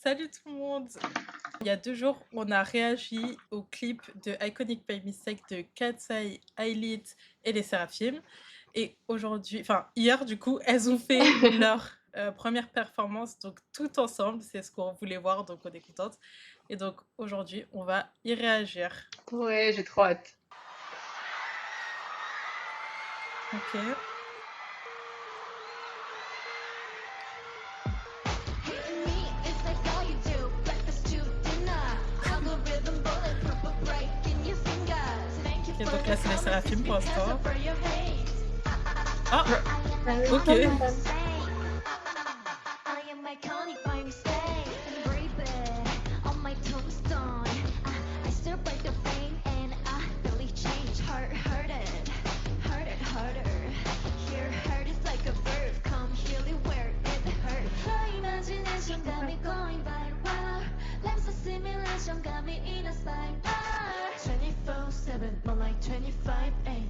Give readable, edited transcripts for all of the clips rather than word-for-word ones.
Salut tout le monde! Il y a 2 jours, on a réagi au clip de Iconic by Mistake de Katseye, Ailit et les Seraphim et aujourd'hui hier du coup, elles ont fait leur, 1re performance donc tout ensemble, c'est ce qu'on voulait voir donc on est contentes et donc aujourd'hui, on va y réagir. Ouais, j'ai trop hâte. OK. Hitting me, it's like all you do. Breakfast to dinner. Algorithm bulletproof, but breaking your fingers. Thank you OK, for donc the là, c'est les comments, it's Seraphim pour because l'instant. of for your hate. Ah! I am OK. iconic by mistake. I am iconic by mistake. And breathe it on my tombstone. I still break the frame and I believe change. Hurt it, harder. Here, hurt is like a verb. Come heal it where it hurt. My imagination got me going viral. Life's a simulation, got me in a spiral. 24/7, more like 25/8.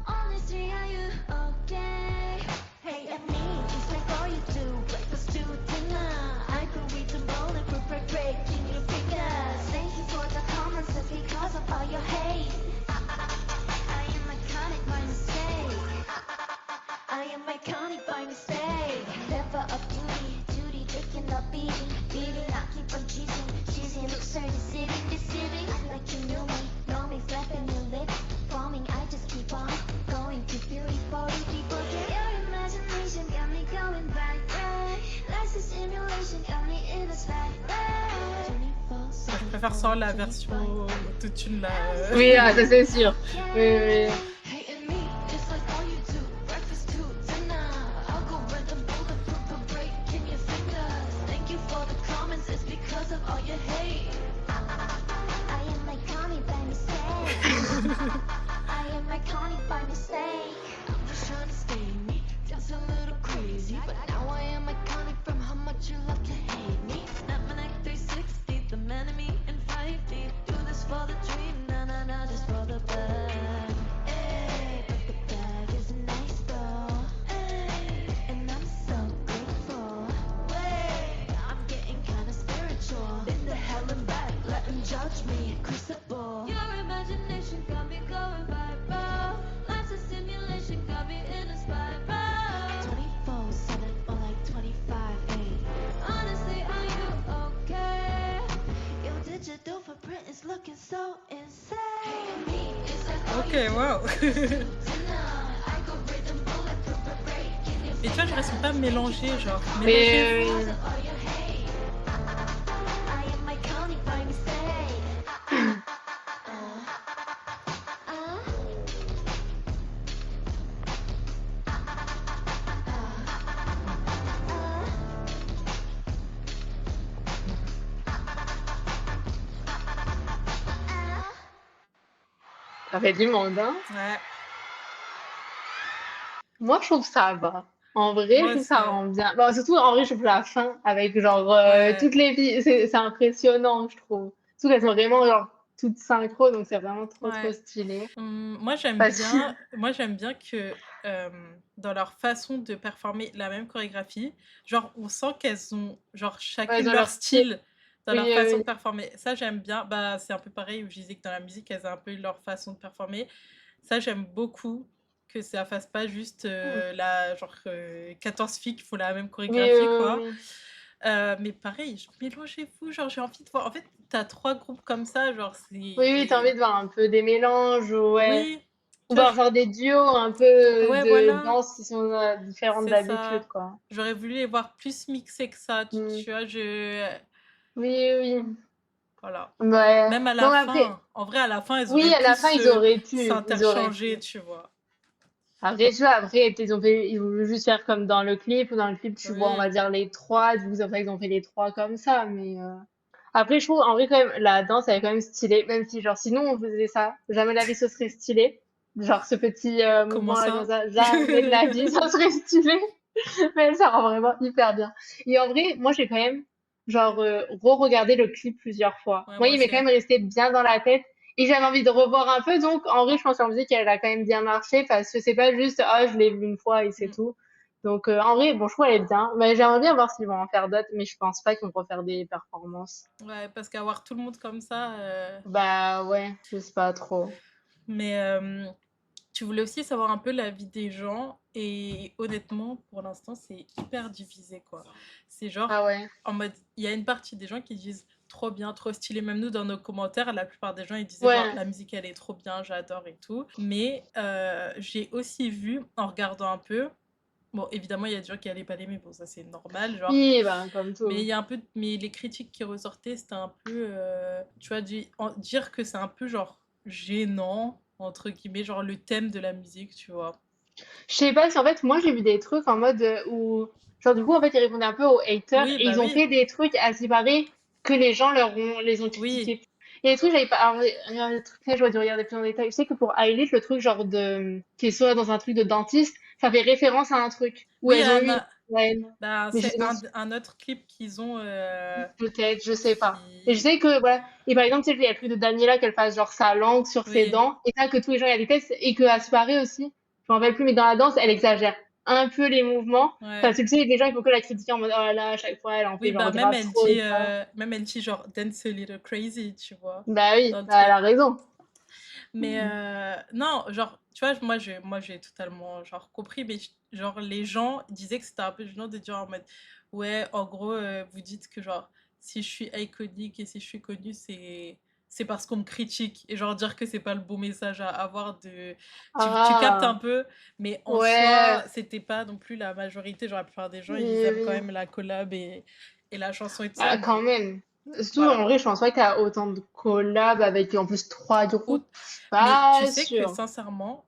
Honestly, are you okay? Hey, at me, it's like all you do. Breakfast to dinner. I could read the bulletproof, breaking your fingers. Thank you for the comments, it's because of all your hate. I am iconic by mistake. I am iconic by mistake. Never a duty taking a beating. I keep on cheesing, looks so deceiving. I like you know me, flapping your lips, forming. I just keep on going to beautiful people. Your imagination got me going right. Life's a simulation, got me in a spiral. Je préfère sans la version autotune là, Oui, ah, ça c'est sûr. Oui, oui. Hating me, it's like all you do. Breakfast to dinner. Algorithm bulletproof, but breaking your fingers. Thank you for the comments, it's because of all your hate. I am iconic by mistake. I am iconic by mistake. I'm just trying to stay me, just a little crazy. But now I am iconic from how much you love to hate me. Snap my neck 360, the man in me in 5D. Do this for the dream, nah, just for the bag. Ay, but the bag is nice though. Ay, and I'm so grateful. Wait, I'm getting kinda spiritual. Been to hell and back, let them judge me, crucible. Your imagination got me going viral. Life's a simulation, got me in a spiral. 24/7 or like 25/8. Honestly, are you okay? Your digital footprint is looking so insane. OK, waouh! Et tu vois, je reste pas mélangées, genre Mais mélangez-vous. ça fait du monde, hein. Ouais, Moi, je trouve que ça va. En vrai, je moi trouve que aussi, ça rend bien. Bon, surtout, en vrai, je trouve la fin avec genre ouais. toutes les filles, c'est impressionnant, je trouve. Surtout qu'elles sont vraiment genre toutes synchro, donc c'est vraiment trop Ouais. stylé. Moi Parce que j'aime bien que, dans leur façon de performer la même chorégraphie, genre on sent qu'elles ont genre ouais, elles chacune ont leur leur style. style dans Oui, leur oui, façon de oui. performer. Ça j'aime bien, bah, c'est un peu pareil où je disais que dans la musique, elles ont un peu leur façon de performer. Ça j'aime beaucoup que ça fasse pas juste, Hmm. la genre, 14 filles qui font la même Oui, chorégraphie quoi. oui. Mais pareil, mélangez-vous, genre j'ai envie de voir en fait, t'as 3 groupes comme ça, genre Oui, oui, t'as envie c'est de voir un peu des mélanges, ouais. oui, Ou tu vois? bien faire des duos un peu Ouais, de voilà, danse qui sont différentes c'est d'habitude, ça. quoi. J'aurais voulu les voir plus mixés que ça, Hmm. tu vois? Oui, oui. Voilà. Ouais. Même à Non, la mais après, fin, en vrai, à la fin, elles oui, auraient à pu la fin, ils auraient s'interchanger, pu. tu vois? Après, tu vois, après, peut-être ils ont voulu juste faire comme dans le clip, ou dans le clip, tu vois, on va Oui. dire les trois, du coup, c'est pour ça qu'ils ont fait les trois comme ça, mais après, je trouve, en vrai, quand même, la danse, elle est quand même stylée, même si, genre, sinon, on faisait ça, jamais de la vie, ce serait stylé. Genre, ce petit Comment mouvement-là, comme ça? ça, jamais de la vie, ça serait stylé. Mais ça rend vraiment hyper bien. Et en vrai, moi, j'ai quand même, genre, re-regardé le clip plusieurs fois. Ouais, Moi, moi il m'est aussi. quand même resté bien dans la tête. Et j'avais envie de revoir un peu. Donc, en vrai, je pense que la musique, elle a quand même bien marché parce que c'est pas juste, ah, je l'ai vu une fois et c'est Mmh. tout. Donc, en vrai, bon, je trouve elle est bien. Mais j'aimerais bien voir s'ils vont en faire d'autres, mais je pense pas qu'ils vont refaire des performances. Ouais, parce qu'avoir tout le monde comme ça. Bah ouais, je sais pas trop. Mais tu voulais aussi savoir un peu l'avis des gens et honnêtement, pour l'instant, c'est hyper divisé quoi. C'est genre Ah ouais. en mode, il y a une partie des gens qui disent trop bien, trop stylé. Même nous, dans nos commentaires, la plupart des gens ils disaient genre Ouais. la musique elle est trop bien, j'adore et tout. Mais j'ai aussi vu en regardant un peu. Bon, évidemment, il y a des gens qui allaient pas l'aimer, bon, ça c'est normal, genre. Oui, bah, comme Mais tout. il y a un peu, mais les critiques qui ressortaient, c'était un peu, tu vois, dire que c'est un peu genre gênant, entre guillemets, genre le thème de la musique, tu vois. Je sais pas si en fait, moi j'ai vu des trucs en mode où, genre du coup, en fait, ils répondaient un peu aux haters Oui, et bah ils ont oui, fait des trucs à ce qui paraît que les gens les ont oui, critiqués. Il y a des trucs, j'avais pas, alors, il y a des trucs, là, j'aurais dû regarder plus en détail. Je sais que pour Eilish, le truc genre qui est soit dans un truc de dentiste, ça fait référence à un truc où oui, elles ont eu une Anna, haine. bah, Mais je c'est sais pas, un autre clip qu'ils ont peut-être, je sais pas. Et je qui. sais que, voilà. Et par exemple, tu sais, il y a le truc de Daniela qu'elle fasse genre sa langue sur ses Oui, dents. Et ça, que tous les gens, il y a des tests. Et que Aspare aussi. Je m'en rappelle plus, mais dans la danse, elle exagère un peu les mouvements. ouais. Parce que tu sais, les gens, il faut que la critiquer en mode, oh là là, à chaque fois, elle en Oui, fait bah genre grave trop et ça. même elle dit genre Dance a Little Crazy, tu vois, Bah oui, dans le bah, elle truc. a raison. Mais non, genre, tu vois, moi j'ai totalement genre compris, mais genre les gens disaient que c'était un peu gênant de dire en mode, ouais, en gros, vous dites que genre, si je suis iconique et si je suis connue, c'est parce qu'on me critique. Et genre dire que c'est pas le bon message à avoir de. Tu captes un Ah, peu, mais en ouais. soi, c'était pas non plus la majorité. Genre la plupart des gens, ils Oui, aiment quand oui. même la collab et la chanson et tout ça, Bah, quand mais même. Surtout, voilà. en vrai, je pense pas qu'il y a autant de collabs avec, en plus, 3 groupes. Au- Je suis Mais tu pas sais que sûre. sincèrement,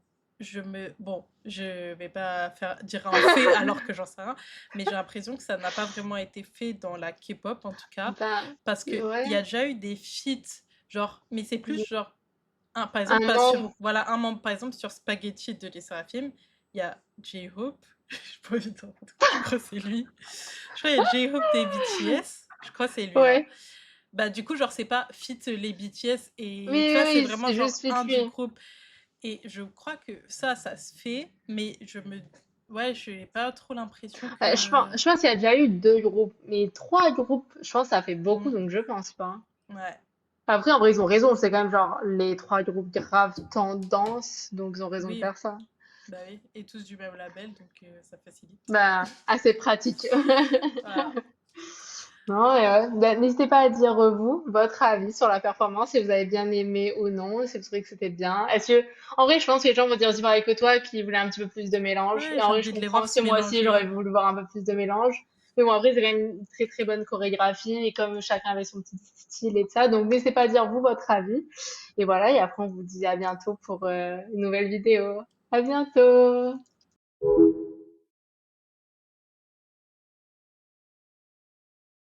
bon, je vais pas dire un fait alors que j'en sais rien, mais j'ai l'impression que ça n'a pas vraiment été fait dans la K-pop en tout cas, Ben, parce que il y ouais. a déjà eu des feats, genre, mais c'est plus genre, par Un exemple, pas sur, membre. voilà, un membre, par exemple, sur Spaghetti de Les Seraphim, il y a J-Hope, je sais pas évident, je crois que c'est lui, je crois qu'il y a J-Hope des BTS, je crois que c'est lui, hein. Ouais. Bah, du coup, genre, c'est pas fit les BTS Oui, et tu oui, vois, c'est oui, vraiment c'est genre juste un du featuring. groupe. Et je crois que ça se fait, mais ouais, je n'ai pas trop l'impression que. Je pense qu'il y a déjà eu 2 groupes, mais 3 groupes, je pense que ça fait beaucoup, Hmm, donc je pense pas. ouais, Après, en vrai, ils ont raison, c'est quand même genre les 3 groupes grave tendance, donc ils ont raison de oui, faire ça. bah oui, et tous du même label, donc ça facilite. Bah, assez pratique. Voilà. Non, et ouais. Ben, n'hésitez pas à dire vous, votre avis sur la performance, si vous avez bien aimé ou non, si vous trouvez que c'était bien. En vrai, je pense que les gens vont dire aussi pareil que toi, qui voulaient un petit peu plus de mélange. Ouais, Et en j'ai vrai, je envie de les comprends voir parce se que moi aussi, mélanger. j'aurais voulu voir un peu plus de mélange. Mais bon, après, c'est quand même une très très bonne chorégraphie et comme chacun avait son petit style et tout ça. Donc, n'hésitez pas à dire vous votre avis. Et voilà, et après, on vous dit à bientôt pour une nouvelle vidéo. À bientôt!